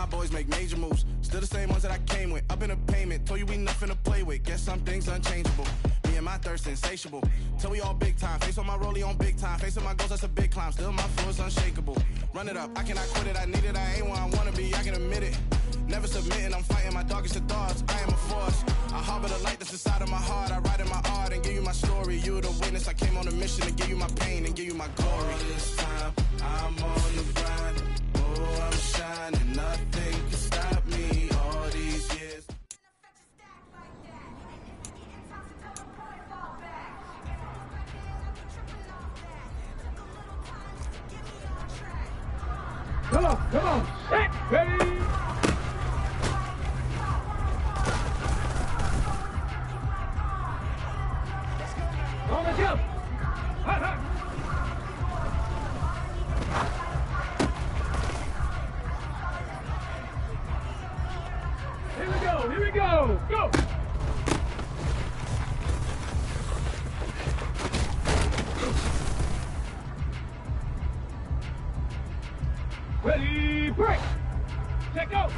my boys make major moves. Still the same ones that I came with. Up in a payment, told you we nothing to play with. Guess some things unchangeable. Me and my thirst insatiable. Till we all big time. Face on my rollie on big time. Face on my goals, that's a big climb. Still my flow is unshakable. Run it up, I cannot quit it. I need it, I ain't where I wanna be, I can admit it. Never submitting, I'm fighting my darkest of thoughts. I am a force. I harbor the light that's inside of my heart. I write in my art and give you my story. You the witness. I came on a mission to give you my pain and give you my glory. All this time, I'm on the grind. Oh, I'm shining. Nothing can stop me. All these years. Come on, set, ready. On the jump. Hot, hot. Here we go, go. Ready, break. Check go.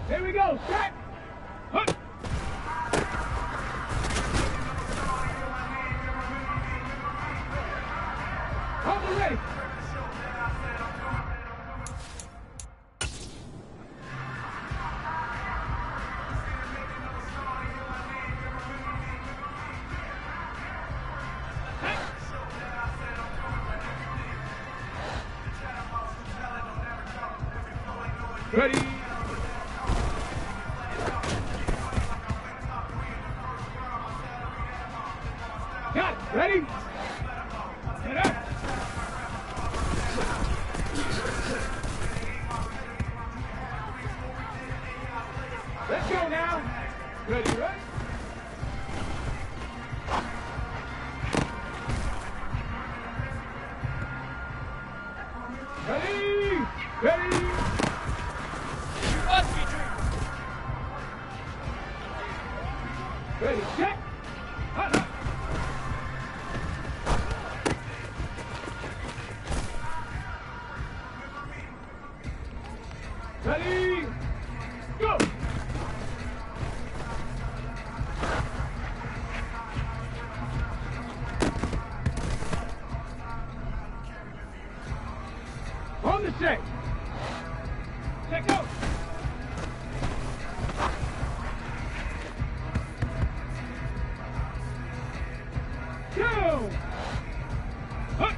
Here we go, set. Hut. Hold ready. Ready. Got it. Ready. Get up. Let's go now. Ready, right? Ready. Ready. Ready, check. Hot, hot. Ready, go. On the check. Check go. Go! Hut!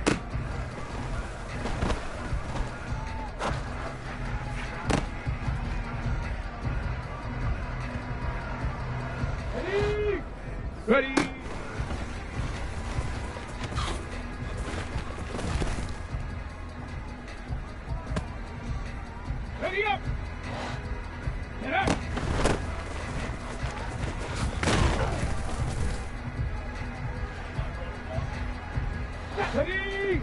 Ready? Ready? Ready up! Get up! Ready?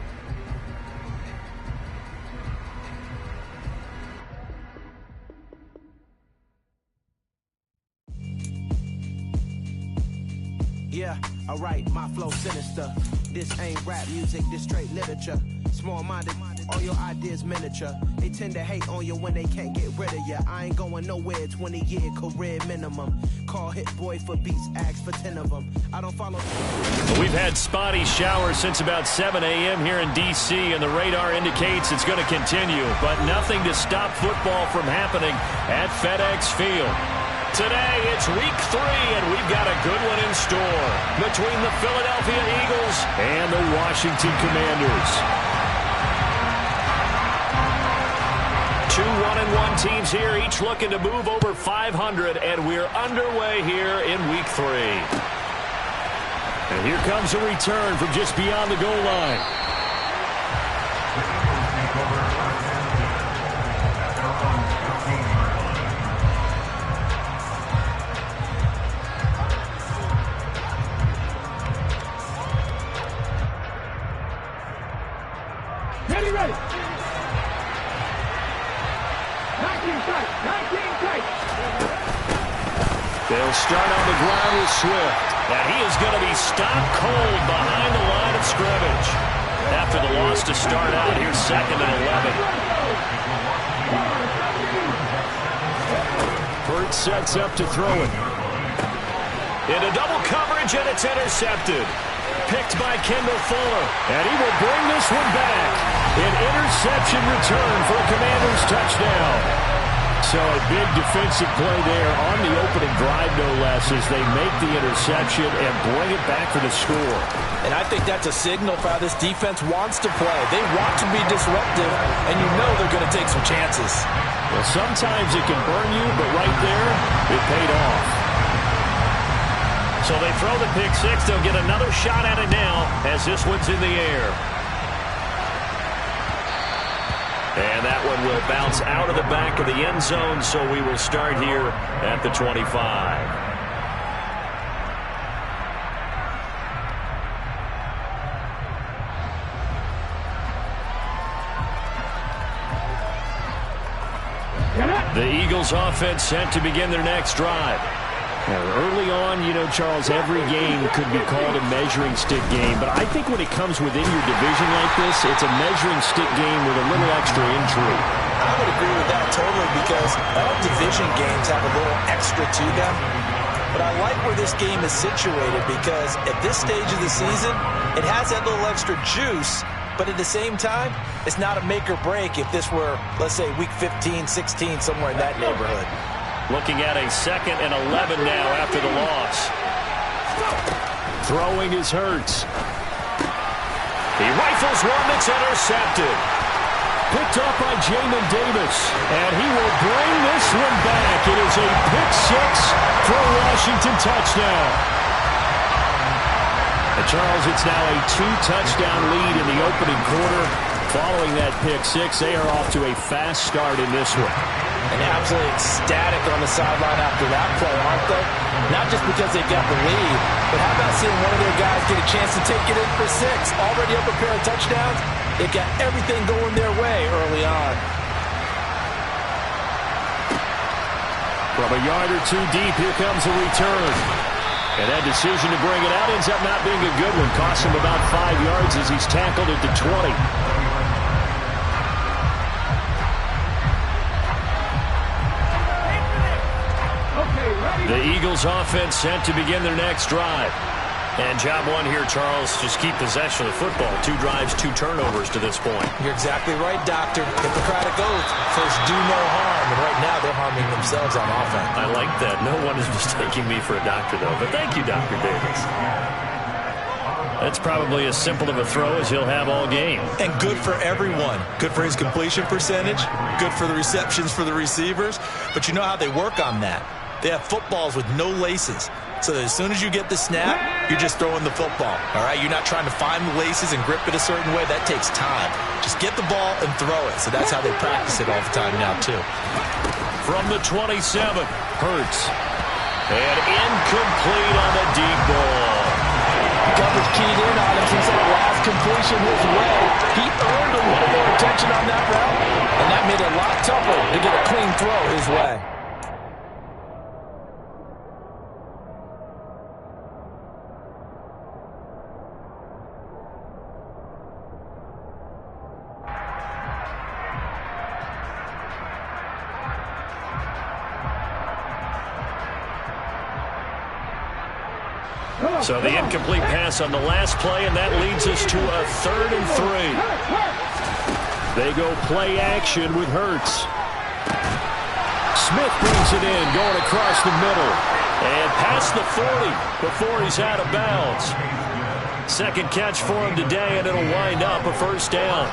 Yeah, alright, my flow sinister. This ain't rap music, this straight literature. Small-minded, all your ideas miniature. They tend to hate on you when they can't get rid of you. I ain't going nowhere, 20-year career minimum. Call Hit Boy for beats, ask for 10 of them. I don't follow... We've had spotty showers since about 7 a.m. here in D.C., and the radar indicates it's going to continue. But nothing to stop football from happening at FedEx Field. Today, it's week 3, and we've got a good one in store between the Philadelphia Eagles and the Washington Commanders. 2 1-1 teams here, each looking to move over 500, and we're underway here in week 3. And here comes a return from just beyond the goal line. Ready. 19 tight. They'll start on the ground with Swift. And he is going to be stopped cold behind the line of scrimmage. Now after the loss to start out. Here's 2nd and 11. Hurts sets up to throw it. Into double coverage, and it's intercepted. Picked by Kendall Fuller. And he will bring this one back. An interception return for a Commanders touchdown. So a big defensive play there on the opening drive, no less, as they make the interception and bring it back for the score. And I think that's a signal for how this defense wants to play. They want to be disruptive, and you know they're going to take some chances. Well, sometimes it can burn you, but right there, it paid off. So they throw the pick six. They'll get another shot at it now as this one's in the air. And that one will bounce out of the back of the end zone, so we will start here at the 25. The Eagles offense set to begin their next drive. Early on, you know, Charles, every game could be called a measuring stick game, but I think when it comes within your division like this, it's a measuring stick game with a little extra intrigue. I would agree with that totally, because all division games have a little extra to them. But I like where this game is situated, because at this stage of the season, it has that little extra juice, but at the same time, it's not a make or break if this were, let's say, week 15, 16, somewhere in that neighborhood. Looking at a 2nd and 11 now after the loss. Throwing is Hurts. He rifles one that's intercepted. Picked up by Jamin Davis. And he will bring this one back. It is a pick six for a Washington touchdown. And Charles, it's now a 2-touchdown lead in the opening quarter. Following that pick six, they are off to a fast start in this one. And absolutely ecstatic on the sideline after that play, aren't they? Not just because they got the lead, but how about seeing one of their guys get a chance to take it in for 6? Already up a pair of touchdowns. They got everything going their way early on. From a yard or two deep, here comes a return. And that decision to bring it out ends up not being a good one. Costs him about 5 yards as he's tackled at the 20. The Eagles offense set to begin their next drive. And job one here, Charles, just keep possession of the football. 2 drives, 2 turnovers to this point. You're exactly right, Doctor. Hippocratic oath. First, do no harm. And right now, they're harming themselves on offense. I like that. No one is mistaking me for a doctor, though. But thank you, Dr. Davis. That's probably as simple of a throw as he'll have all game. And good for everyone. Good for his completion percentage. Good for the receptions for the receivers. But you know how they work on that. They have footballs with no laces. So that as soon as you get the snap, you're just throwing the football. All right? You're not trying to find the laces and grip it a certain way. That takes time. Just get the ball and throw it. So that's how they practice it all the time now, too. From the 27, Hurts. And incomplete on the deep ball. Coverage keyed in on him since that last completion his way. He earned a little more attention on that route, and that made it a lot tougher to get a clean throw his way. So the incomplete pass on the last play, and that leads us to a 3rd and 3. They go play action with Hurts. Smith brings it in, going across the middle. And past the 40 before he's out of bounds. Second catch for him today, and it'll wind up a first down.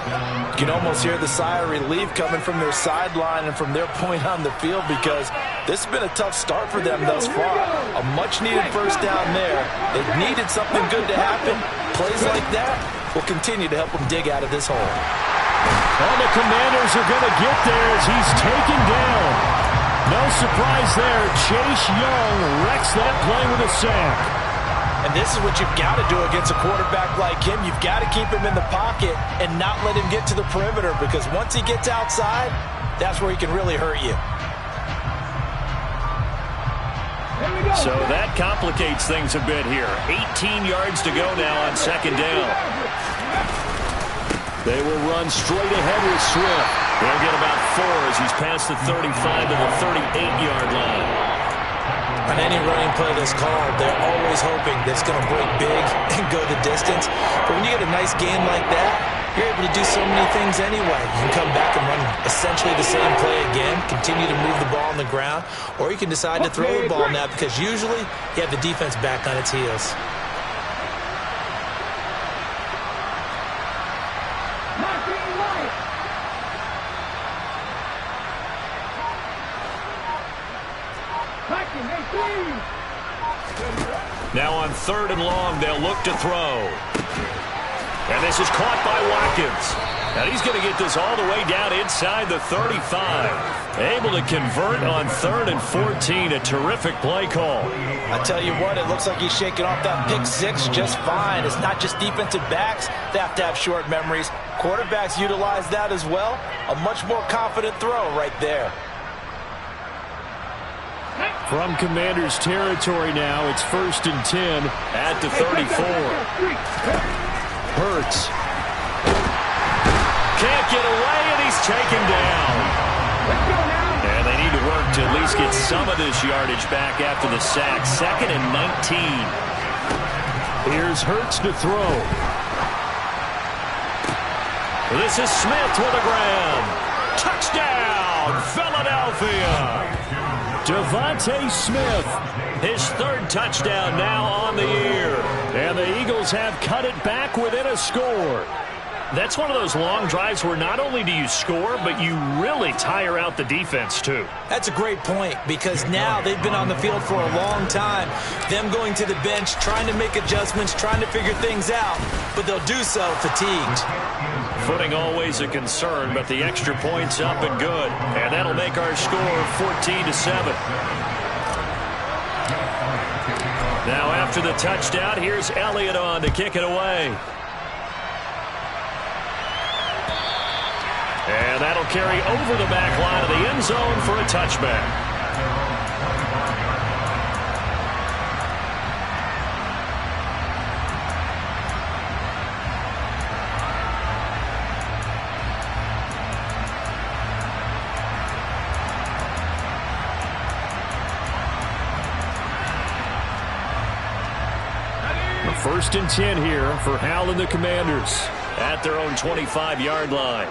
You can almost hear the sigh of relief coming from their sideline and from their point on the field, because this has been a tough start for them thus far. A much-needed first down there. They've needed something good to happen. Plays like that will continue to help them dig out of this hole. And the Commanders are going to get there as he's taken down. No surprise there. Chase Young wrecks that play with a sack. And this is what you've got to do against a quarterback like him. You've got to keep him in the pocket and not let him get to the perimeter, because once he gets outside, that's where he can really hurt you. So that complicates things a bit here. 18 yards to go now on 2nd down. They will run straight ahead with Swift. They'll get about 4 as he's past the 35 to the 38-yard line. On any running play that's called, they're always hoping that it's going to break big and go the distance. But when you get a nice game like that, you're able to do so many things anyway. You can come back and run essentially the same play again, continue to move the ball on the ground, or you can decide to throw the ball now because usually you have the defense back on its heels. Now on 3rd and long, they'll look to throw. And this is caught by Watkins. And he's going to get this all the way down inside the 35. Able to convert on 3rd and 14. A terrific play call. I tell you what, it looks like he's shaking off that pick 6 just fine. It's not just defensive backs that have to have short memories. Quarterbacks utilize that as well. A much more confident throw right there. From Commanders territory now, it's 1st and 10 at the 34. Hurts. Can't get away, and he's taken down. And they need to work to at least get some of this yardage back after the sack. 2nd and 19. Here's Hurts to throw. This is Smith with a grab. Touchdown, Philadelphia. Devontae Smith, his 3rd touchdown now on the year. And the Eagles have cut it back within a score. That's one of those long drives where not only do you score, but you really tire out the defense, too. That's a great point because now they've been on the field for a long time. Them going to the bench, trying to make adjustments, trying to figure things out, but they'll do so fatigued. Footing always a concern, but the extra point's up and good. And that'll make our score 14-7. Now after the touchdown, here's Elliott on to kick it away. And that'll carry over the back line of the end zone for a touchback. First and 10 here for Hal and the Commanders at their own 25-yard line.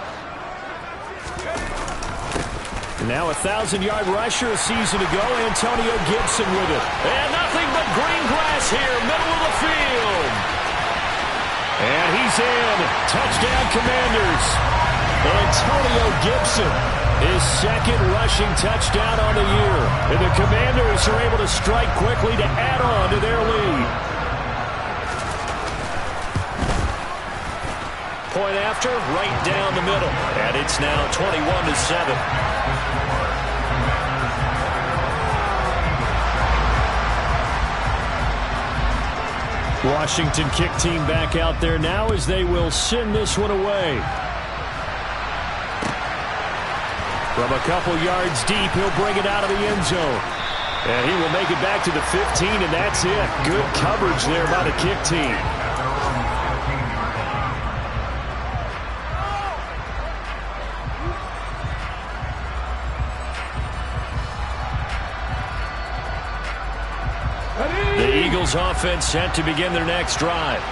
And now a 1,000-yard rusher a season ago, Antonio Gibson with it. And nothing but green grass here, middle of the field. And he's in. Touchdown, Commanders. Antonio Gibson, his 2nd rushing touchdown on the year. And the Commanders are able to strike quickly to add on to their lead. Point after, right down the middle. And it's now 21-7. Washington kick team back out there now as they will send this one away. From a couple yards deep, he'll bring it out of the end zone. And he will make it back to the 15, and that's it. Good coverage there by the kick team. Eagles offense set to begin their next drive.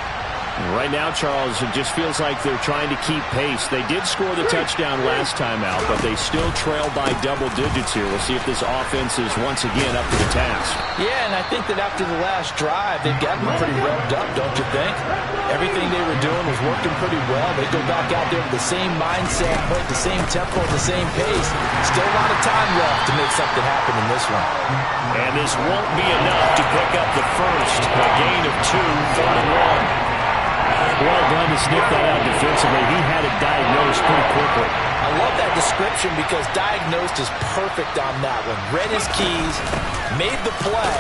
Right now, Charles, it just feels like they're trying to keep pace. They did score the touchdown last time out, but they still trail by double digits here. We'll see if this offense is once again up to the task. Yeah, and I think that after the last drive, they've gotten pretty revved up, don't you think? Everything they were doing was working pretty well. They go back out there with the same mindset, play the same tempo, the same pace. Still a lot of time left to make something happen in this one. And this won't be enough to pick up the first. A gain of 2, 3rd and 1. Well done to sniff that out defensively. He had it diagnosed pretty quickly. I love that description because diagnosed is perfect on that one. Read his keys, made the play,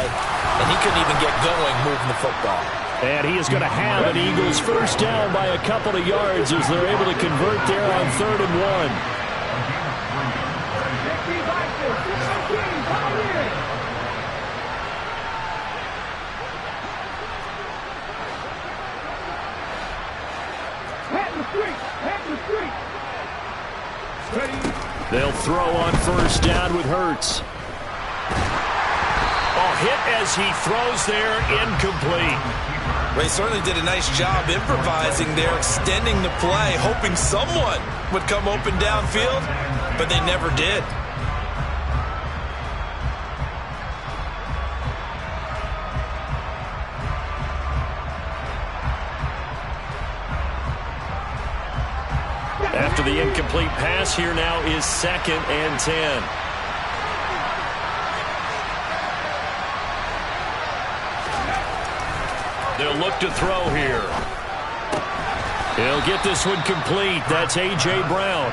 and he couldn't even get going moving the football. And he is going to have an Eagles first down by a couple of yards as they're able to convert there on 3rd and 1. They'll throw on first down with Hurts. Oh, hit as he throws there, incomplete. They certainly did a nice job improvising there, extending the play, hoping someone would come open downfield, but they never did. After the incomplete pass, here now is 2nd and 10. They'll look to throw here. He'll get this one complete. That's A.J. Brown.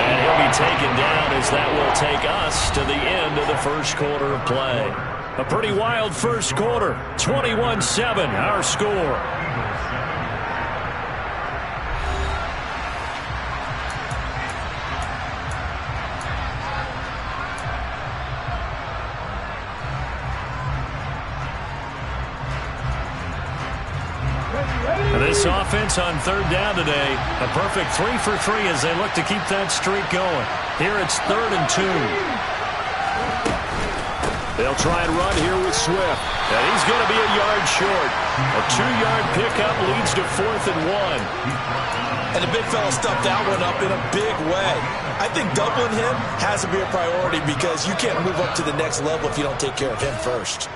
And he'll be taken down as that will take us to the end of the first quarter of play. A pretty wild first quarter. 21-7, our score. This offense on 3rd down today, a perfect 3 for 3 as they look to keep that streak going. Here it's 3rd and 2. They'll try and run here with Swift, and he's going to be a yard short. A 2-yard pickup leads to 4th and 1. And the big fella stuffed that one up in a big way. I think doubling him has to be a priority because you can't move up to the next level if you don't take care of him first.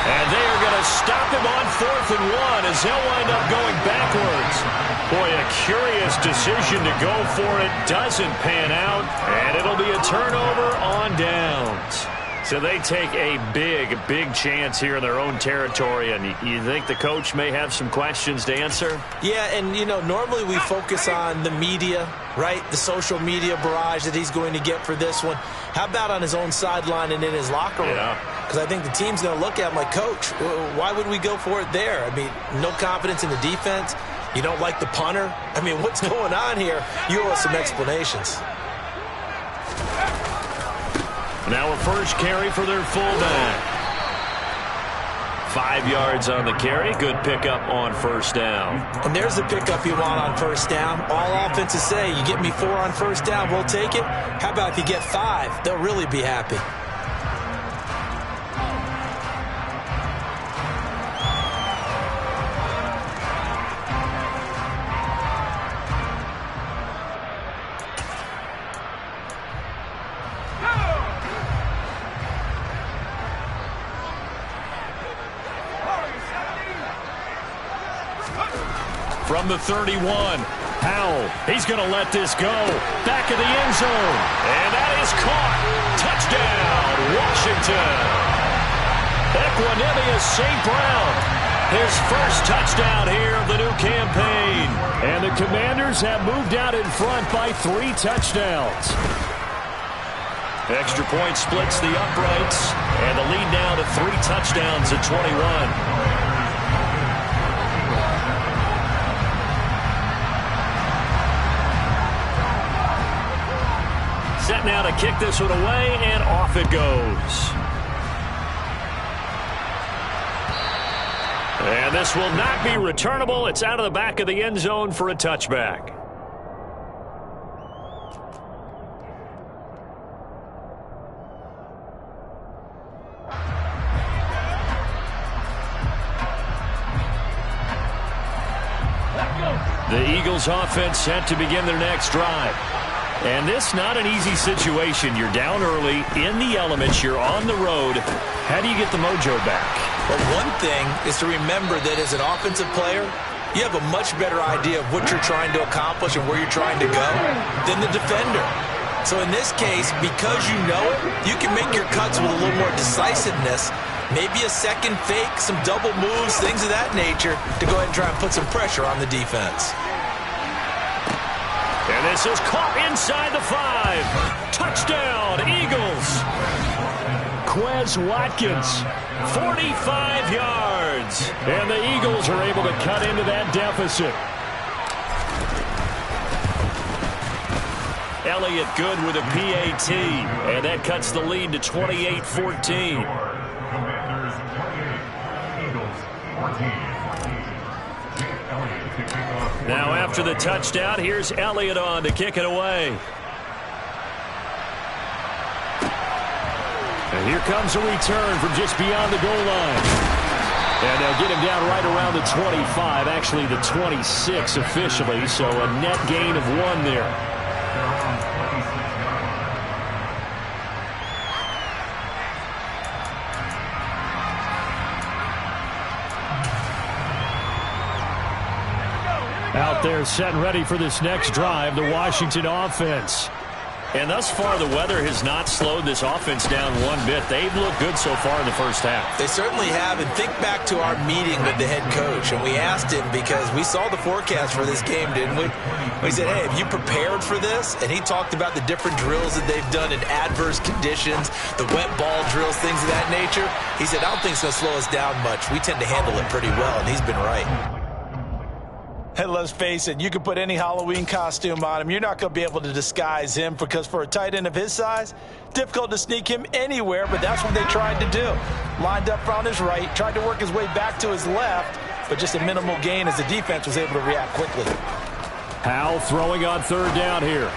And they are going to stop him on 4th and 1 as he'll wind up going backwards. Boy, a curious decision to go for it. Doesn't pan out, and it'll be a turnover on downs. So they take a big chance here in their own territory, and you think the coach may have some questions to answer? Yeah, and, you know, normally we focus on the media, right? The social media barrage that he's going to get for this one. How about on his own sideline and in his locker room? Because I think the team's going to look at him like, Coach, why would we go for it there? I mean, no confidence in the defense. You don't like the punter? I mean, what's going on here? You owe us some explanations. Now a first carry for their fullback. 5 yards on the carry. Good pickup on first down. And there's the pickup you want on first down. All offenses say, you get me 4 on first down, we'll take it. How about if you get 5? They'll really be happy. From the 31, Powell, he's going to let this go. Back of the end zone, and that is caught. Touchdown, Washington. Equanimous St. Brown, his first touchdown here of the new campaign. And the Commanders have moved out in front by 3 touchdowns. Extra point splits the uprights, and the lead now to 3 touchdowns at 21. Set now to kick this one away, and off it goes. And this will not be returnable. It's out of the back of the end zone for a touchback. The Eagles offense set to begin their next drive. And this not an easy situation. You're down early, in the elements, you're on the road. How do you get the mojo back? But one thing is to remember that as an offensive player, you have a much better idea of what you're trying to accomplish and where you're trying to go than the defender. So in this case, because you know it, you can make your cuts with a little more decisiveness Maybe a second fake, some double moves, things of that nature to go ahead and try and put some pressure on the defense. And this is caught inside the 5. Touchdown, Eagles. Quez Watkins, 45 yards. And the Eagles are able to cut into that deficit. Elliott good with a PAT, and that cuts the lead to 28-14. Now after the touchdown, here's Elliott on to kick it away. And here comes a return from just beyond the goal line. And they'll get him down right around the 25, actually the 26 officially, so a net gain of 1 there. Out there set and ready for this next drive, the Washington offense. And thus far, the weather has not slowed this offense down one bit. They've looked good so far in the first half. They certainly have. And think back to our meeting with the head coach. And we asked him, because we saw the forecast for this game, didn't we? We said, hey, have you prepared for this? And he talked about the different drills that they've done in adverse conditions, the wet ball drills, things of that nature. He said, I don't think it's going to slow us down much. We tend to handle it pretty well, and he's been right. And let's face it, you can put any Halloween costume on him. You're not going to be able to disguise him, because for a tight end of his size, difficult to sneak him anywhere, but that's what they tried to do. Lined up on his right, tried to work his way back to his left, but just a minimal gain as the defense was able to react quickly. Howell throwing on 3rd down here.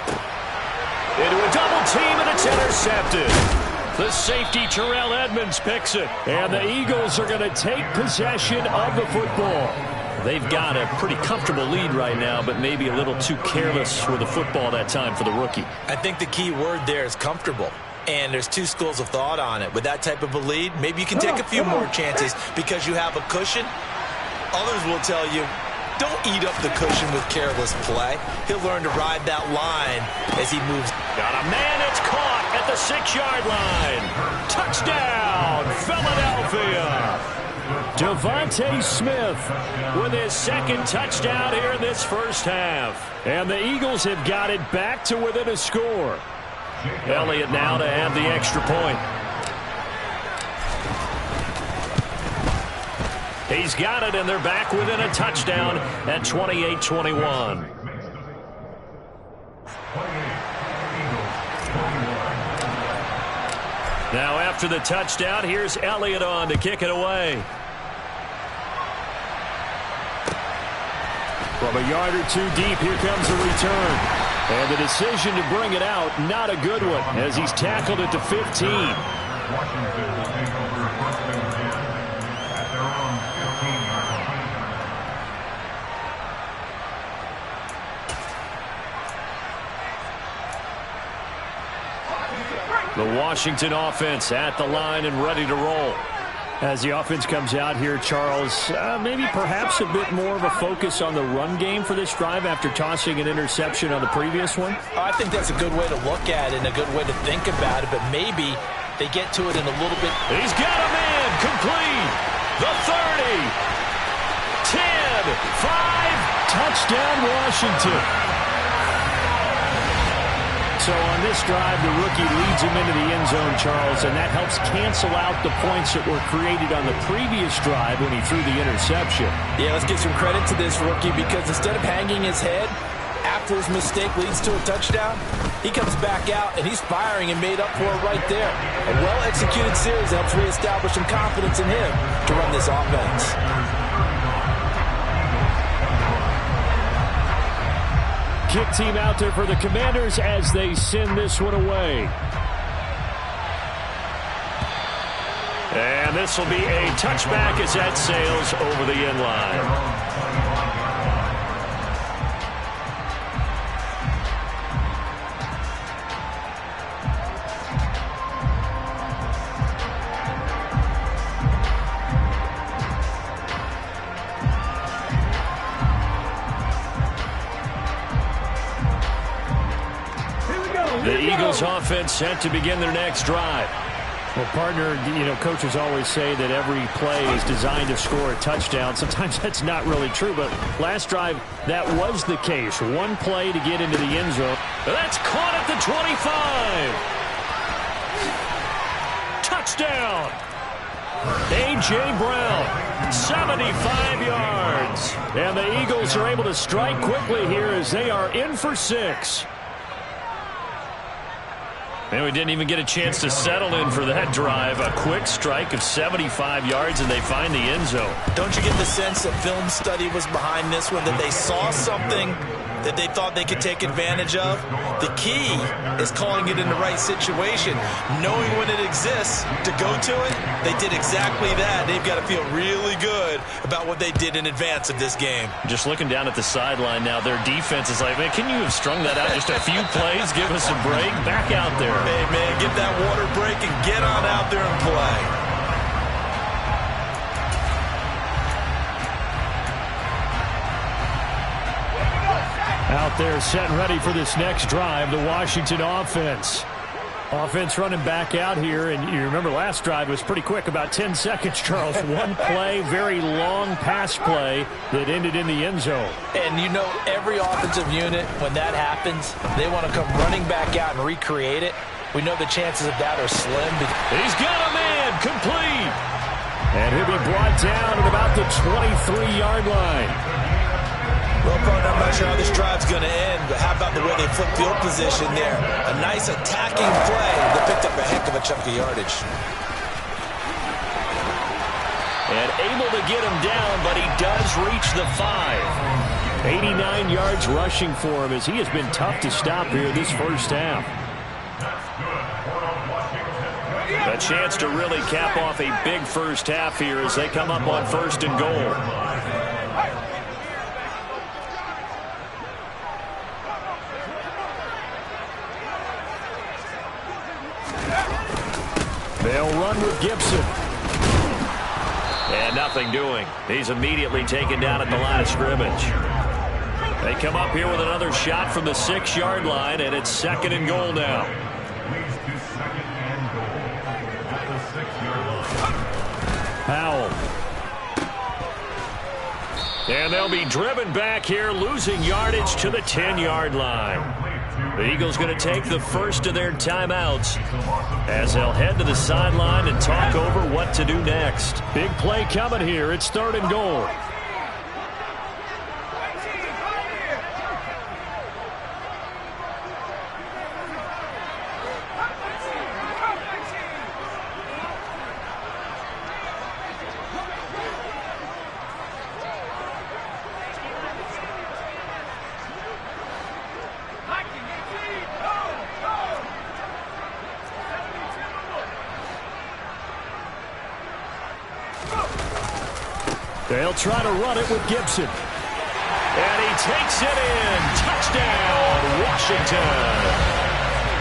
Into a double team, and it's intercepted. The safety, Terrell Edmonds, picks it. And the Eagles are going to take possession of the football. They've got a pretty comfortable lead right now, but maybe a little too careless with the football that time for the rookie. I think the key word there is comfortable. And there's 2 schools of thought on it. With that type of a lead, maybe you can take a few more chances because you have a cushion. Others will tell you, don't eat up the cushion with careless play. He'll learn to ride that line as he moves. Got a man, it's caught at the 6-yard line. Touchdown, Philadelphia. Devontae Smith with his 2nd touchdown here in this first half. And the Eagles have got it back to within a score. Elliott now to add the extra point. He's got it, and they're back within a touchdown at 28-21. Now after the touchdown, here's Elliott on to kick it away. From a yard or 2 deep, here comes a return. And the decision to bring it out, not a good one, as he's tackled at the 15. The Washington offense at the line and ready to roll. As the offense comes out here, Charles, maybe perhaps a bit more of a focus on the run game for this drive after tossing an interception on the previous one? I think that's a good way to look at it and a good way to think about it, but maybe they get to it in a little bit. He's got a man complete. The 30, 10, 5, touchdown Washington. So on this drive, the rookie leads him into the end zone, Charles, and that helps cancel out the points that were created on the previous drive when he threw the interception. Yeah, let's give some credit to this rookie, because instead of hanging his head after his mistake leads to a touchdown, he comes back out and he's firing and made up for it right there. A well-executed series helps reestablish some confidence in him to run this offense. Kick team out there for the Commanders as they send this one away. And this will be a touchback as that sails over the end line. The Eagles offense set to begin their next drive. Well, partner, coaches always say that every play is designed to score a touchdown. Sometimes that's not really true, but last drive, that was the case. One play to get into the end zone. That's caught at the 25. Touchdown. A.J. Brown, 75 yards. And the Eagles are able to strike quickly here as they are in for 6. And we didn't even get a chance to settle in for that drive. A quick strike of 75 yards, and they find the end zone. Don't you get the sense that film study was behind this one, that they saw something that they thought they could take advantage of? The key is calling it in the right situation, knowing when it exists to go to it. They did exactly that. They've got to feel really good about what they did in advance of this game. Just looking down at the sideline now, their defense is like, man, can you have strung that out just a few plays? Give us a break. Back out there. Hey, man, get that water break and get on out there and play. Out there set and ready for this next drive, the Washington offense. Offense running back out here, and you remember last drive was pretty quick, about 10 seconds, Charles. One play, very long pass play that ended in the end zone. And every offensive unit, when that happens, they want to come running back out and recreate it. We know the chances of that are slim. He's got a man, complete. And he'll be brought down at about the 23-yard line. Well, partner, I'm not sure how this drive's going to end, but how about the way they flip field position there? A nice attacking play that picked up a heck of a chunk of yardage. And able to get him down, but he does reach the 5. 89 yards rushing for him as he has been tough to stop here this first half. A chance to really cap off a big first half here as they come up on 1st and goal. They'll run with Gibson. And nothing doing. He's immediately taken down at the line of scrimmage. They come up here with another shot from the 6-yard line, and it's 2nd and goal now. Powell. And they'll be driven back here, losing yardage to the 10-yard line. The Eagles going to take the first of their timeouts as they'll head to the sideline and talk over what to do next. Big play coming here. It's 3rd and goal. They'll try to run it with Gibson. And he takes it in. Touchdown, Washington.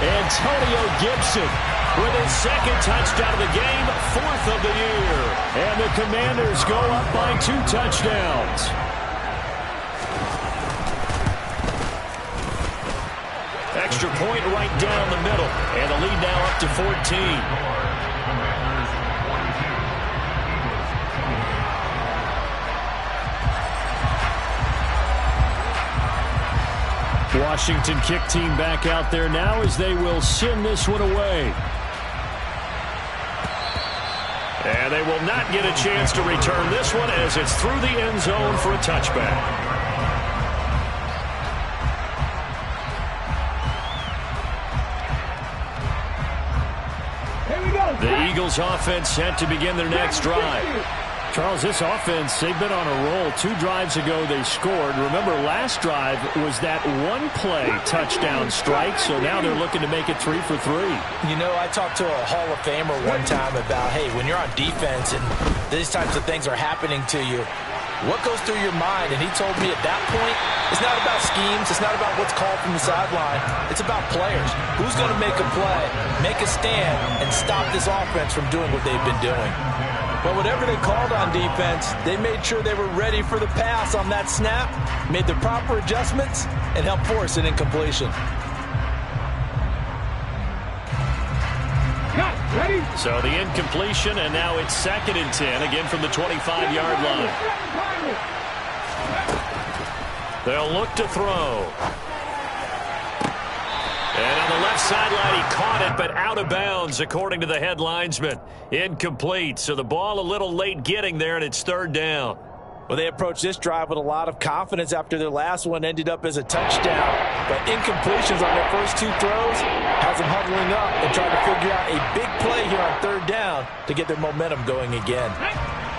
Antonio Gibson with his 2nd touchdown of the game, 4th of the year. And the Commanders go up by 2 touchdowns. Extra point right down the middle. And the lead now up to 14. Washington kick team back out there now as they will send this one away. And they will not get a chance to return this one as it's through the end zone for a touchback. The Eagles offense set to begin their next drive. Charles, this offense, they've been on a roll. 2 drives ago, they scored. Remember, last drive was that one-play touchdown strike, so now they're looking to make it 3 for 3. I talked to a Hall of Famer one time about, hey, when you're on defense and these types of things are happening to you, what goes through your mind? And he told me at that point, it's not about schemes. It's not about what's called from the sideline. It's about players. Who's going to make a play, make a stand, and stop this offense from doing what they've been doing? But whatever they called on defense, they made sure they were ready for the pass on that snap, made the proper adjustments, and helped force an incompletion. So the incompletion, and now it's 2nd and 10, again from the 25-yard line. They'll look to throw. And on the left sideline, he caught it, but out of bounds, according to the head linesman. Incomplete, so the ball a little late getting there, and it's 3rd down. Well, they approached this drive with a lot of confidence after their last one ended up as a touchdown. But incompletions on their first 2 throws has them huddling up and trying to figure out a big play here on 3rd down to get their momentum going again.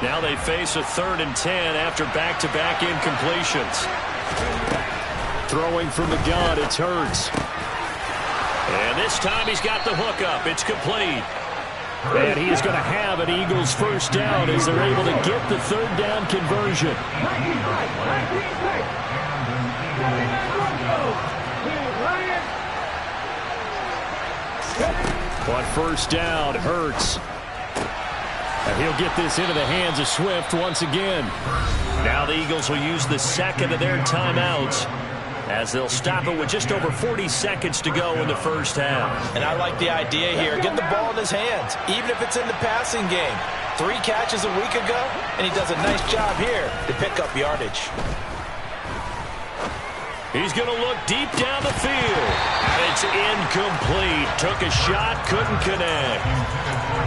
Now they face a 3rd and 10 after back-to-back incompletions. Throwing from the gun, it's Hurts. And this time he's got the hook up. It's complete. And he is going to have an Eagles first down as they're able to get the 3rd down conversion. On first down, Hurts. And he'll get this into the hands of Swift once again. Now the Eagles will use the 2nd of their timeouts, as they'll stop it with just over 40 seconds to go in the first half. And I like the idea here. Get the ball in his hands, even if it's in the passing game. 3 catches a week ago, and he does a nice job here to pick up yardage. He's going to look deep down the field. It's incomplete. Took a shot, couldn't connect.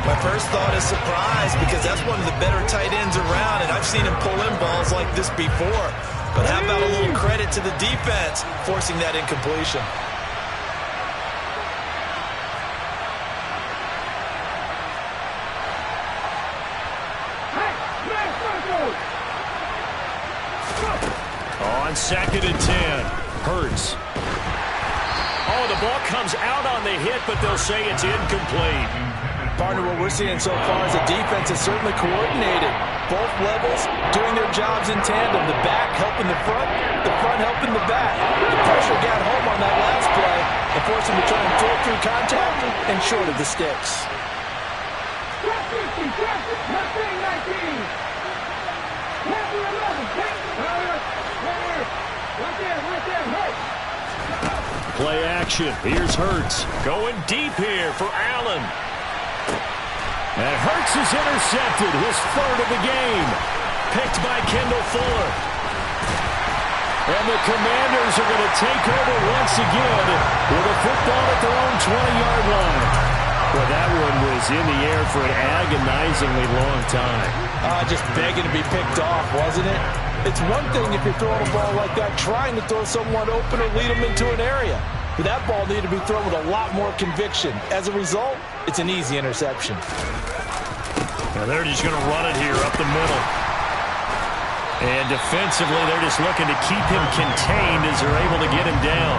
My first thought is surprise, because that's one of the better tight ends around, and I've seen him pull in balls like this before. But how about a little credit to the defense forcing that incompletion? On 2nd and 10, Hurts. Oh, the ball comes out on the hit, but they'll say it's incomplete. Partner, what we're seeing so far is the defense is certainly coordinated. Both levels doing their jobs in tandem. The back helping the front helping the back. The pressure got home on that last play and forced him to try and throw through contact and short of the sticks. Play action. Here's Hurts. Going deep here for Allen. And Hurts is intercepted, his 3rd of the game. Picked by Kendall Fuller. And the Commanders are going to take over once again with a football at their own 20-yard line. Well, that one was in the air for an agonizingly long time. Just begging to be picked off, wasn't it? It's one thing if you're throwing a ball like that, trying to throw someone open or lead them into an area. But that ball needed to be thrown with a lot more conviction. As a result, it's an easy interception. Now they're just going to run it here up the middle. And defensively, they're just looking to keep him contained as they're able to get him down.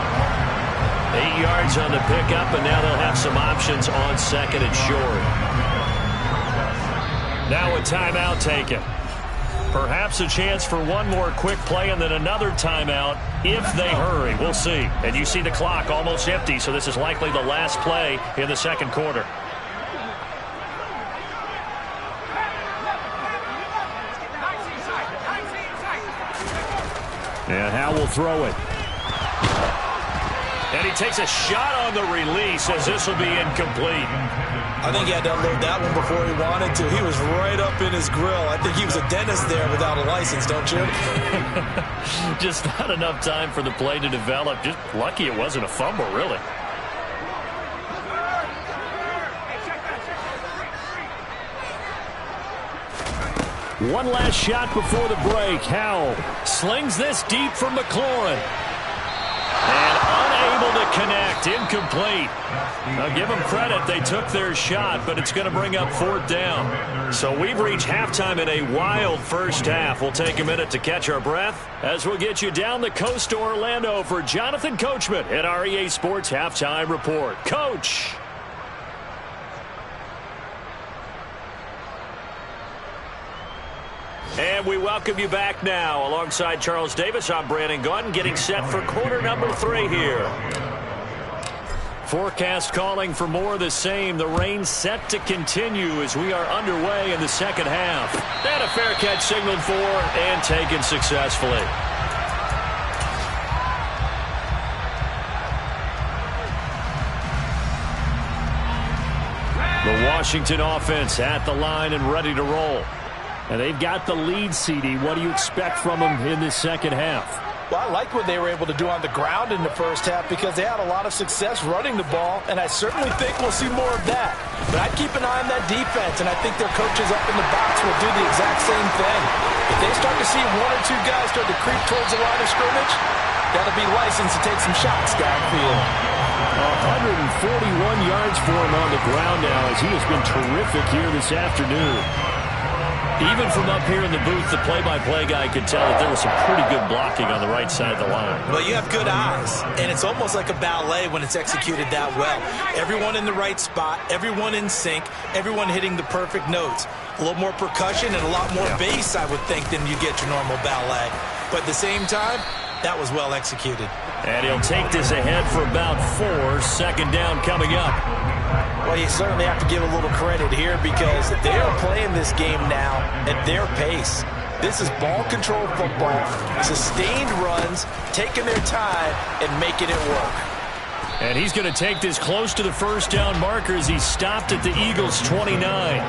8 yards on the pickup, and now they'll have some options on 2nd and short. Now a timeout taken. Perhaps a chance for one more quick play and then another timeout if they hurry. We'll see. And you see the clock almost empty, so this is likely the last play in the 2nd quarter. And Howe will throw it. And he takes a shot on the release as this will be incomplete. I think he had to unload that one before he wanted to. He was right up in his grill. I think he was a dentist there without a license, don't you? Just not enough time for the play to develop. Just lucky it wasn't a fumble, really. One last shot before the break. Howell slings this deep from McLaurin. And unable to connect. Incomplete. Now give them credit. They took their shot, but it's going to bring up 4th down. So we've reached halftime in a wild first half. We'll take a minute to catch our breath as we'll get you down the coast to Orlando for Jonathan Coachman at our EA Sports Halftime Report. Coach. And we welcome you back now. Alongside Charles Davis, I'm Brandon Gaudin, getting set for quarter number 3 here. Forecast calling for more of the same. The rain set to continue as we are underway in the second half. And a fair catch signaled for and taken successfully. The Washington offense at the line and ready to roll. And they've got the lead, CD. What do you expect from them in this second half? Well, I like what they were able to do on the ground in the first half because they had a lot of success running the ball, and I certainly think we'll see more of that. But I'd keep an eye on that defense, and I think their coaches up in the box will do the exact same thing. If they start to see one or two guys start to creep towards the line of scrimmage, that'll be licensed to take some shots downfield. 141 yards for him on the ground now as he has been terrific here this afternoon. Even from up here in the booth, the play-by-play guy could tell that there was some pretty good blocking on the right side of the line. Well, you have good eyes, and it's almost like a ballet when it's executed that well. Everyone in the right spot, everyone in sync, everyone hitting the perfect notes. A little more percussion and a lot more bass, I would think, than you get your normal ballet. But at the same time, that was well executed. And he'll take this ahead for about 4. Second down coming up. Well, you certainly have to give a little credit here because they are playing this game now at their pace. This is ball control football, sustained runs, taking their time and making it work. And he's going to take this close to the first down marker as he's stopped at the Eagles' 29.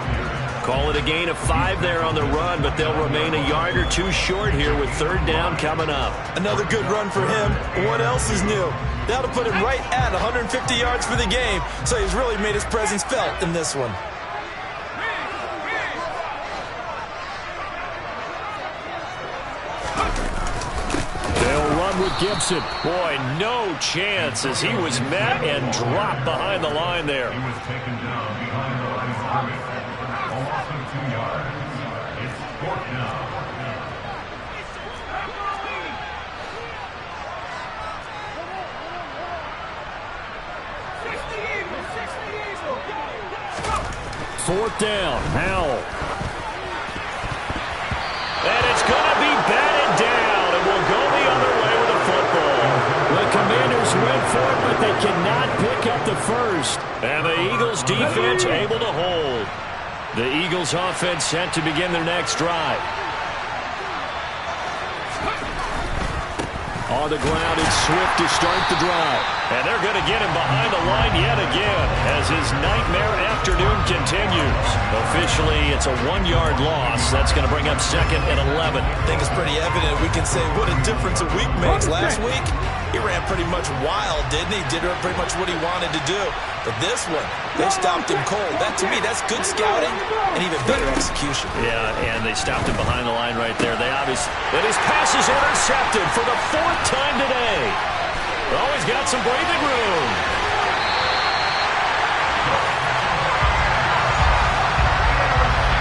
Call it a gain of 5 there on the run, but they'll remain a yard or 2 short here with third down coming up. Another good run for him. What else is new? That'll put him right at 150 yards for the game, so he's really made his presence felt in this one. They'll run with Gibson. Boy, no chance as he was met and dropped behind the line there. He was taken down behind the line of scrimmage. A loss of 2 yards. It's 4th down. Fourth down, Howell. And it's going to be batted down, and we'll go the other way with the football. The Commanders went for it, but they cannot pick up the first. And the Eagles defense able to hold. The Eagles offense set to begin their next drive. On the ground, it's Swift to start the drive. And they're going to get him behind the line yet again as his nightmare afternoon continues. Officially, it's a 1-yard loss. That's going to bring up 2nd and 11. I think it's pretty evident. We can say what a difference a week makes. Last week, he ran pretty much wild, didn't he? Did pretty much what he wanted to do. But this one, they stopped him cold. That, to me, that's good scouting and even better execution. Yeah, and they stopped him behind the line right there. But his pass is intercepted for the 4th time today. Oh, he's got some breathing room.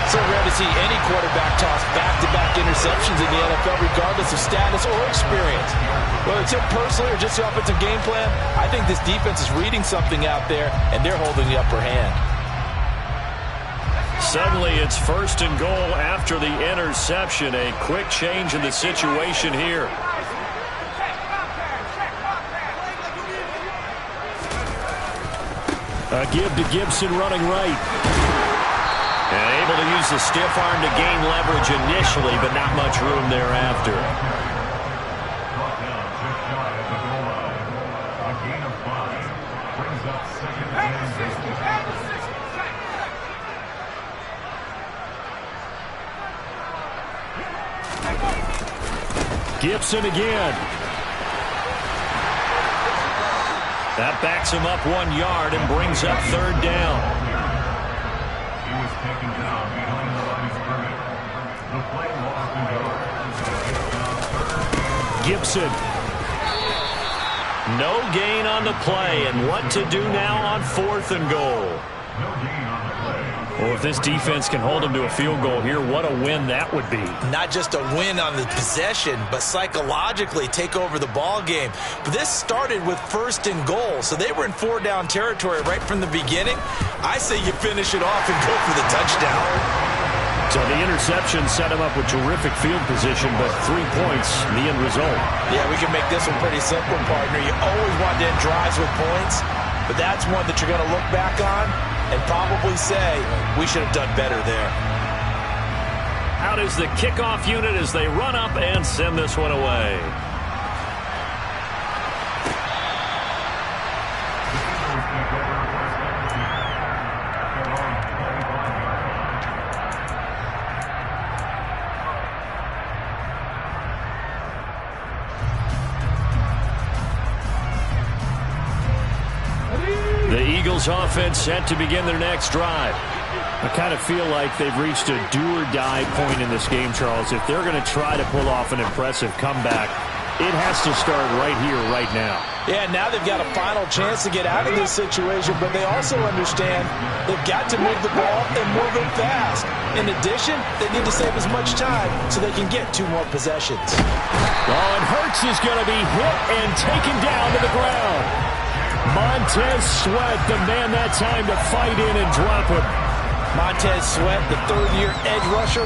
So rare to see any quarterback toss back-to-back interceptions in the NFL, regardless of status or experience. Whether it's him personally or just the offensive game plan, I think this defense is reading something out there, and they're holding the upper hand. Suddenly, it's 1st and goal after the interception. A quick change in the situation here. A give to Gibson running right. And able to use the stiff arm to gain leverage initially, but not much room thereafter. A gain of 5 brings up 2nd and 16. Gibson again. That backs him up 1 yard and brings up third down. He was taken down behind the line of scrimmage. The play lost 2 yards. Gibson. No gain on the play, and what to do now on 4th and goal. No gain on the play. Well, if this defense can hold them to a field goal here, what a win that would be. Not just a win on the possession, but psychologically take over the ball game. But this started with 1st and goal, so they were in 4-down territory right from the beginning. I say you finish it off and go for the touchdown. So the interception set him up with terrific field position, but 3 points, the end result. Yeah, we can make this one pretty simple, partner. You always want to end drives with points, but that's one that you're going to look back on and probably say, we should have done better there. Out is the kickoff unit as they run up and send this one away. Eagles offense set to begin their next drive. I kind of feel like they've reached a do-or-die point in this game, Charles. If they're going to try to pull off an impressive comeback, it has to start right here, right now. Yeah, now they've got a final chance to get out of this situation, but they also understand they've got to move the ball and move it fast. In addition, they need to save as much time so they can get 2 more possessions. Oh, and Hurts is going to be hit and taken down to the ground. Montez Sweat, the man that time to fight in and drop him. Montez Sweat, the third-year edge rusher,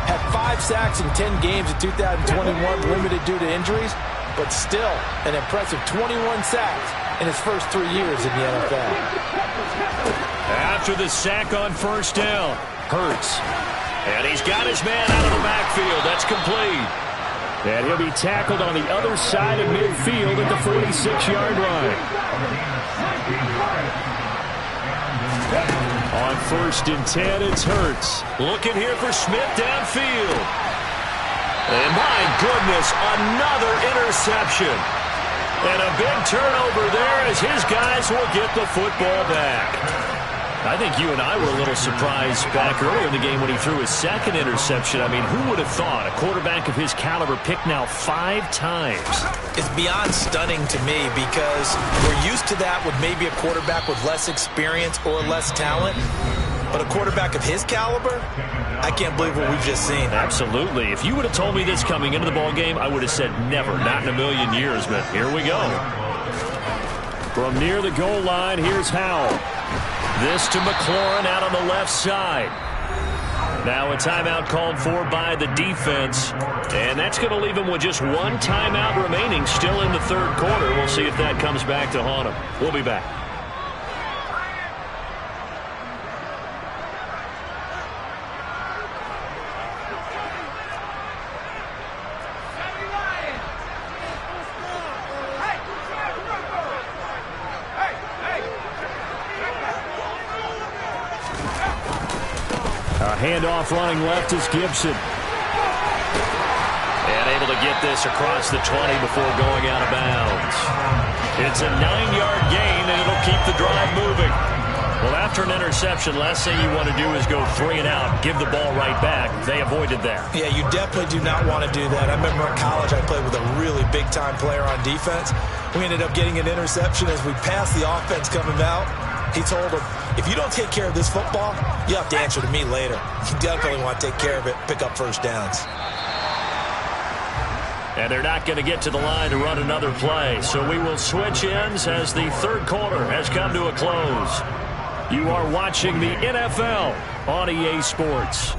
had 5 sacks in 10 games in 2021, limited due to injuries, but still an impressive 21 sacks in his first 3 years in the NFL. After the sack on first down, Hurts. And he's got his man out of the backfield. That's complete. And he'll be tackled on the other side of midfield at the 46-yard line. On 1st and 10, it's Hurts. Looking here for Smith downfield. And my goodness, another interception. And a big turnover there as his guys will get the football back. I think you and I were a little surprised back earlier in the game when he threw his second interception. I mean, who would have thought a quarterback of his caliber picked now 5 times? It's beyond stunning to me because we're used to that with maybe a quarterback with less experience or less talent. But a quarterback of his caliber, I can't believe what we've just seen. Absolutely. If you would have told me this coming into the ball game, I would have said never, not in a million years. But here we go. From near the goal line, here's Howell. This to McLaurin out on the left side. Now a timeout called for by the defense. And that's going to leave him with just 1 timeout remaining still in the 3rd quarter. We'll see if that comes back to haunt him. We'll be back. Handoff running left is Gibson. And able to get this across the 20 before going out of bounds. It's a 9-yard gain, and it'll keep the drive moving. Well, after an interception, last thing you want to do is go 3 and out, give the ball right back. They avoided that. Yeah, you definitely do not want to do that. I remember in college I played with a really big-time player on defense. We ended up getting an interception as we passed the offense coming out. He told him, if you don't take care of this football, you have to answer to me later. You definitely want to take care of it, pick up first downs. And they're not going to get to the line to run another play. So we will switch ends as the 3rd quarter has come to a close. You are watching the NFL on EA Sports.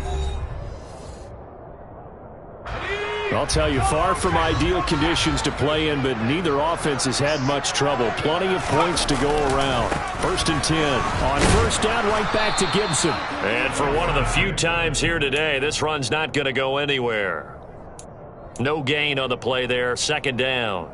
I'll tell you, far from ideal conditions to play in, but neither offense has had much trouble. Plenty of points to go around. 1st and 10. On 1st down, right back to Gibson. And for one of the few times here today, this run's not going to go anywhere. No gain on the play there. 2nd down.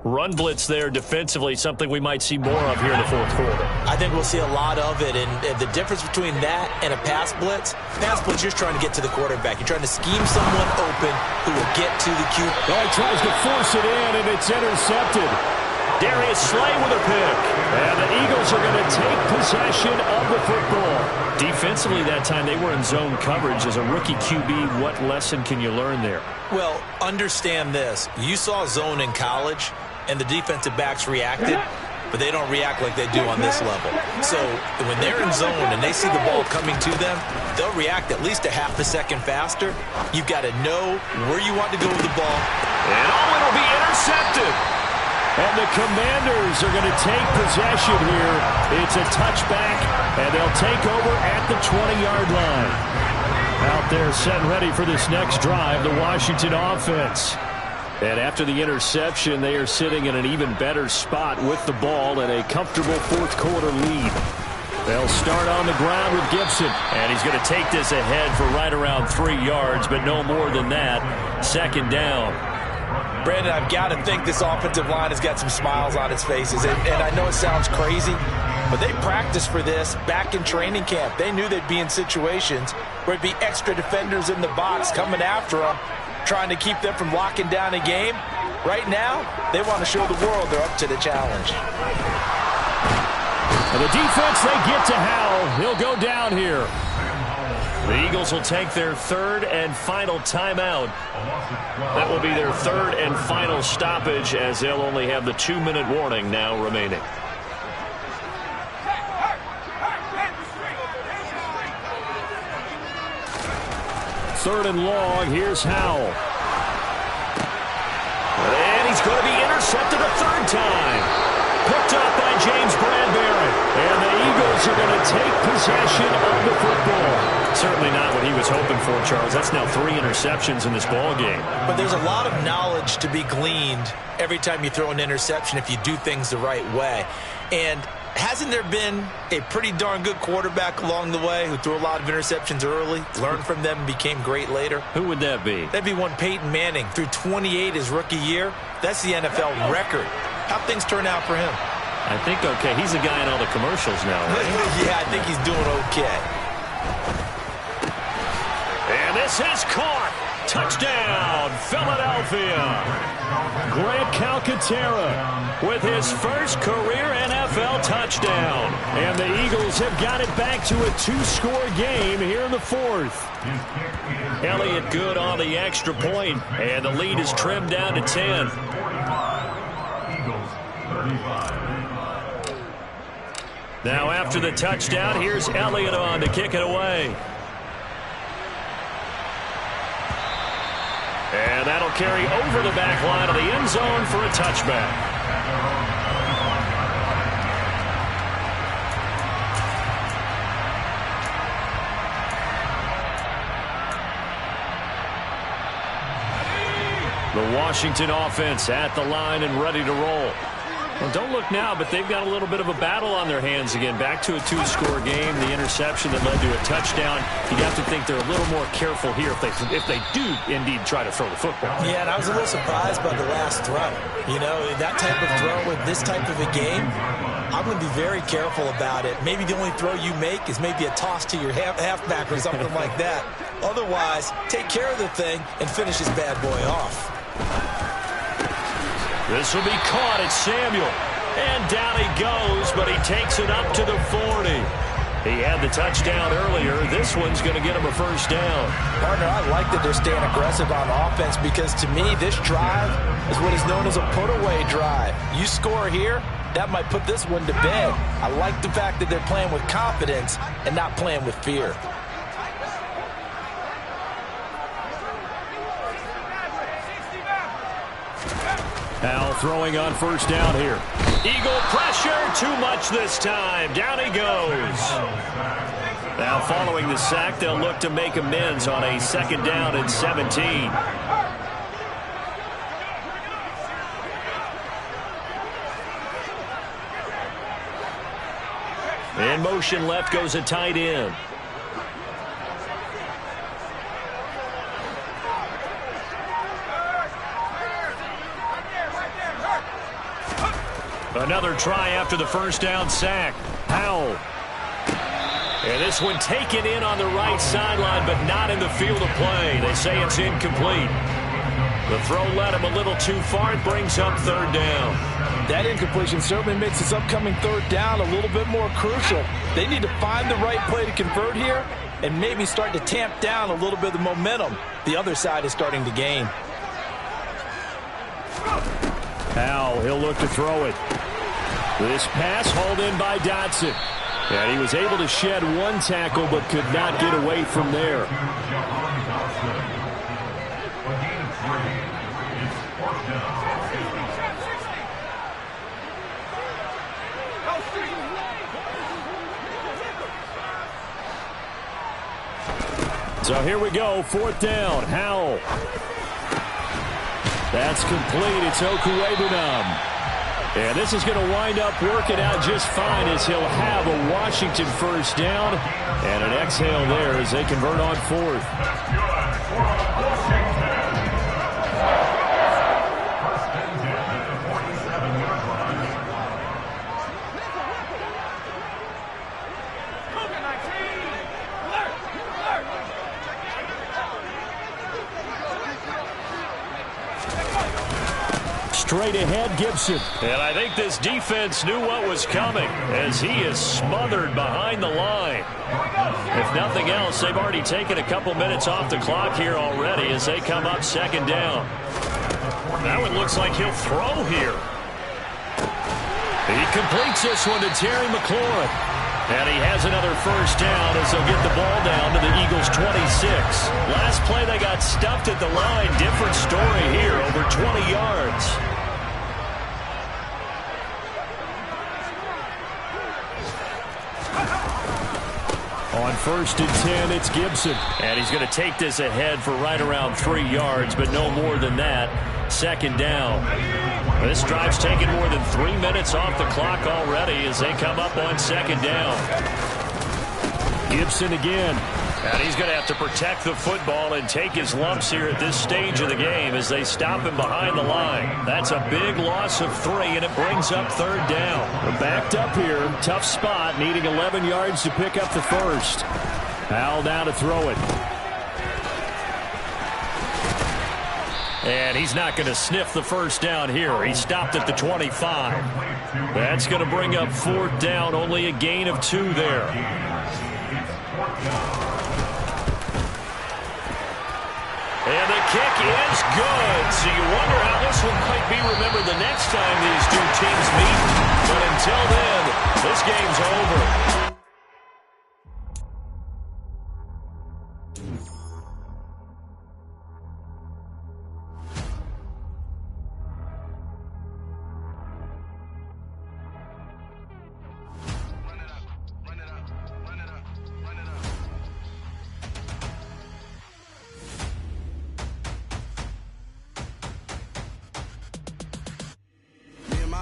Run blitz there defensively, something we might see more of here in the 4th quarter. I think we'll see a lot of it, and the difference between that and a pass blitz, you're just trying to get to the quarterback. You're trying to scheme someone open who will get to the QB. Oh, he tries to force it in, and it's intercepted. Darius Slay with a pick. And the Eagles are going to take possession of the football. Defensively that time, they were in zone coverage. As a rookie QB, what lesson can you learn there? Well, understand this. You saw zone in college, and the defensive backs reacted, but they don't react like they do on this level. So when they're in zone and they see the ball coming to them, they'll react at least a half a second faster. You've got to know where you want to go with the ball. And it'll be intercepted. And the Commanders are going to take possession here. It's a touchback, and they'll take over at the 20-yard line. Out there set ready for this next drive, the Washington offense. And after the interception, they are sitting in an even better spot with the ball and a comfortable 4th quarter lead. They'll start on the ground with Gibson. And he's going to take this ahead for right around 3 yards, but no more than that. 2nd down. Brandon, I've got to think this offensive line has got some smiles on its faces. And I know it sounds crazy, but they practiced for this back in training camp. They knew they'd be in situations where it'd be extra defenders in the box coming after them, trying to keep them from locking down a game. Right now, they want to show the world they're up to the challenge. And the defense, they get to Howell. He'll go down here. The Eagles will take their third and final timeout. That will be their third and final stoppage, as they'll only have the 2-minute warning now remaining. Third and long. Here's Howell. And he's going to be intercepted a third time. Picked up by James Bradbury. And the Eagles are going to take possession of the football. Certainly not what he was hoping for, Charles. That's now 3 interceptions in this ball game. But there's a lot of knowledge to be gleaned every time you throw an interception if you do things the right way. And hasn't there been a pretty darn good quarterback along the way who threw a lot of interceptions early, learned from them, and became great later? Who would that be? That'd be one Peyton Manning. Threw 28 his rookie year. That's the NFL record. How'd things turn out for him? I think okay. He's the guy in all the commercials now, right? Yeah, I think he's doing okay. And this is caught. Touchdown, Philadelphia. Grant Calcaterra with his first career NFL touchdown. And the Eagles have got it back to a 2-score game here in the fourth. Elliott good on the extra point, and the lead is trimmed down to 10. Now after the touchdown, here's Elliott on to kick it away. And that'll carry over the back line of the end zone for a touchback. The Washington offense at the line and ready to roll. Well, don't look now, but they've got a little bit of a battle on their hands again. Back to a 2-score game. The interception that led to a touchdown. You'd have to think they're a little more careful here if they do indeed try to throw the football. Yeah, and I was a little surprised by the last throw. You know, that type of throw with this type of a game, I'm going to be very careful about it. Maybe the only throw you make is maybe a toss to your halfback or something like that. Otherwise, take care of the thing and finish this bad boy off. This will be caught at Samuel. And down he goes, but he takes it up to the 40. He had the touchdown earlier. This one's going to get him a first down. Partner, I like that they're staying aggressive on offense because to me, this drive is what is known as a put-away drive. You score here, that might put this one to bed. I like the fact that they're playing with confidence and not playing with fear. Howell throwing on first down here. Eagle pressure, too much this time. Down he goes. Now following the sack, they'll look to make amends on a 2nd down and 17. In motion left goes a tight end. Another try after the first down sack. Howell. And this one taken in on the right sideline, but not in the field of play. They say it's incomplete. The throw led him a little too far. It brings up 3rd down. That incompletion certainly makes this upcoming 3rd down a little bit more crucial. They need to find the right play to convert here and maybe start to tamp down a little bit of the momentum the other side is starting to gain. Howell, he'll look to throw it. This pass hauled in by Dotson. And he was able to shed one tackle but could not get away from there. So here we go, 4th down. Howell. That's complete. It's Okuwebunam. And this is going to wind up working out just fine as he'll have a Washington first down. And an exhale there as they convert on 4th. straight ahead, Gibson. And I think this defense knew what was coming as he is smothered behind the line. If nothing else, they've already taken a couple minutes off the clock here already as they come up second down. That one looks like he'll throw here. He completes this one to Terry McLaurin. And he has another first down as they'll get the ball down to the Eagles' 26. Last play, they got stuffed at the line. Different story here, over 20 yards. On 1st and 10, it's Gibson. And he's going to take this ahead for right around 3 yards, but no more than that. Second down. This drive's taken more than 3 minutes off the clock already as they come up on second down. Gibson again. And he's going to have to protect the football and take his lumps here at this stage of the game as they stop him behind the line. That's a big loss of 3, and it brings up third down. We're backed up here. Tough spot, needing 11 yards to pick up the first. Howell now to throw it. And he's not going to sniff the first down here. He stopped at the 25. That's going to bring up fourth down, only a gain of 2 there. And the kick is good. So you wonder how this one might be remembered the next time these two teams meet. But until then, this game's over.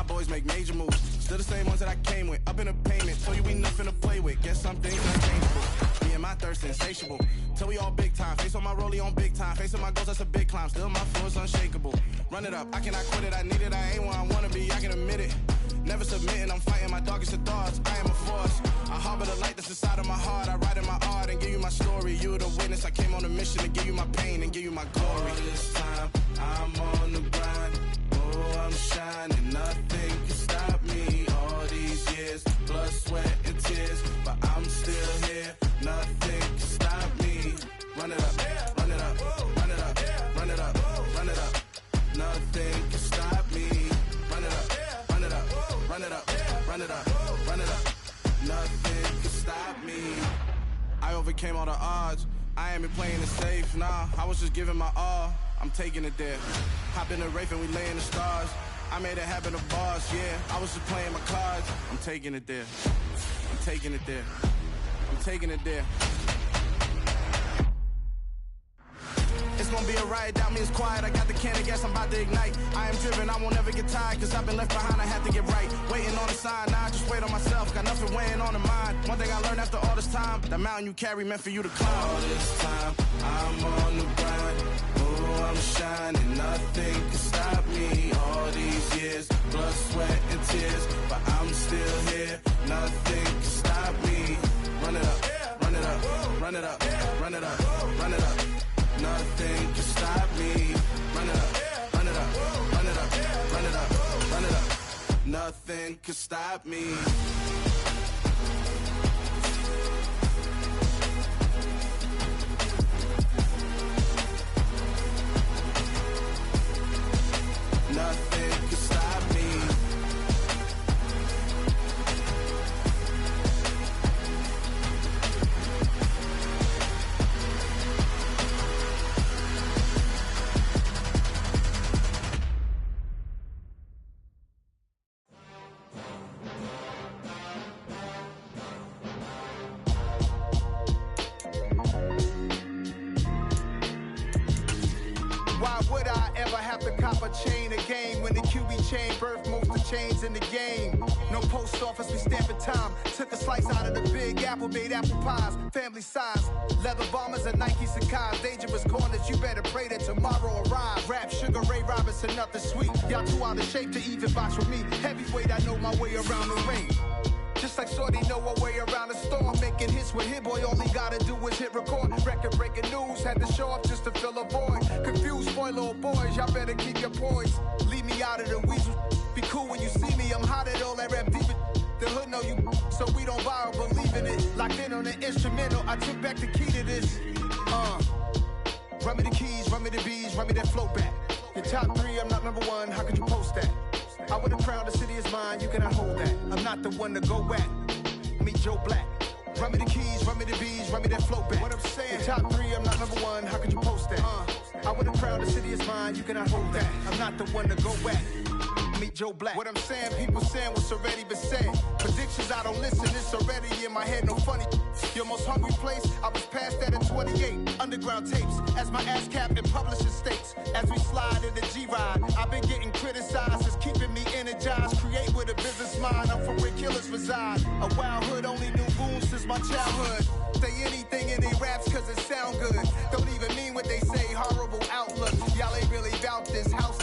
Boys make major moves. Still the same ones that I came with. Up in a payment. Told you we nothing to play with. Guess some things unchangeable. Me and my thirst insatiable. Till we all big time. Face on my rollie on big time. Facing my goals, that's a big climb. Still my flow is unshakable. Run it up. I cannot quit it. I need it. I ain't where I wanna be. I can admit it. Never submitting. I'm fighting my darkest of thoughts. I am a force. I harbor the light that's inside of my heart. I write in my art and give you my story. You the witness. I came on a mission to give you my pain and give you my glory. All this time, I'm on the grind. Oh, I'm shining. Nothing can stop me. All these years, blood, sweat, and tears. But I'm still here. Nothing can stop me. Run it up, run it up, run it up, run it up, run it up. Nothing can stop me. Run it up, run it up, run it up, run it up, run it up. Nothing can stop me. I overcame all the odds. I ain't been playing it safe, nah. I was just giving my all. I'm taking it there. Hop in the Wraith and we lay in the stars. I made it happen to bars, yeah. I was just playing my cards. I'm taking it there. I'm taking it there. I'm taking it there. It's gonna be a riot, doubt me it's quiet. I got the can of gas, I'm about to ignite. I am driven, I won't ever get tired, cause I've been left behind, I have to get right. Waiting on a sign, now I just wait on myself. Got nothing weighing on the mind. One thing I learned after all this time, that mountain you carry meant for you to climb. All this time, I'm on the grind. Oh, I'm shining, nothing can stop me. All these years, blood, sweat, and tears. But I'm still here, nothing can stop me. Run it up, run it up, run it up, run it up, run it up. Nothing can stop me. Run it up, run it up, run it up, run it up, run it up. Nothing can stop me. Nothing can stop me. Chain a game when the QB chain birth most of chains in the game. No post office, we stamping time. Took a slice out of the big apple, made apple pies. Family size, leather bombers and Nike Sacai's. Dangerous corners, you better pray that tomorrow arrives. Rap, Sugar Ray Robinson, nothing sweet. Y'all too out of shape to even box with me. Heavyweight, I know my way around the ring. Just like Shorty know her way around the storm. Making hits with Hit Boy, all he gotta do is hit record. Record breaking news, had to show up just to fill a void. Confused, spoil little boys, y'all better keep your poise. Leave me me out of the weasel. Be cool when you see me, I'm hot at all that rap deep. The hood know you, so we don't borrow, believe in it. Locked in on the instrumental, I took back the key to this. Run me the keys, run me the bees, run me that flow back. Your top 3, I'm not number 1, how could you post that? I would have crowned the city is mine, you cannot hold that. I'm not the one to go at. Meet Joe Black. Run me the keys, run me the bees, run me that flow back. What I'm saying, your top 3, I'm not number 1, how could you post that? I would have crowned the city is mine, you cannot hold that. I'm not the one to go at. Meet Joe Black. What I'm saying, people saying what's already been said. Predictions, I don't listen, it's already in my head, no funny. Your most hungry place, I was past that at 28. Underground tapes, as my ass cap in publishing states. As we slide in the G-Ride, I've been getting criticized, it's keeping me energized. Create with a business mind, I'm from where killers reside. A wild hood, only knew boom since my childhood. Say anything in they raps cause it sound good. Don't even mean what they say, horrible outlook. Y'all ain't really about this house.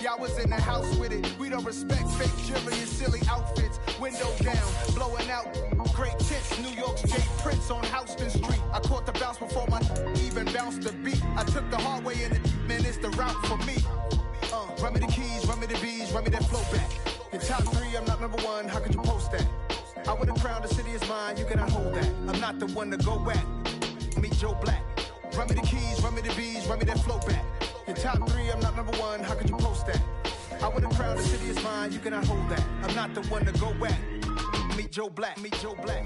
Y'all was in the house with it. We don't respect fake jewelry and silly outfits. Window down, blowing out. Great tits, New York's Jay Prince on Houston Street. I caught the bounce before my even bounced the beat. I took the hard way in it, man, it's the route for me. Run me the keys, run me the bees, run me that flow back. Your top 3, I'm not number 1, how could you post that? I would have crowned the city is mine, you cannot hold that. I'm not the one to go at. Meet Joe Black. Run me the keys, run me the bees, run me that flow back. Your top 3, I'm not number 1, how could you post that? I would have crowned the city is mine, you cannot hold that. I'm not the one to go at. Meet Joe Black, meet Joe Black.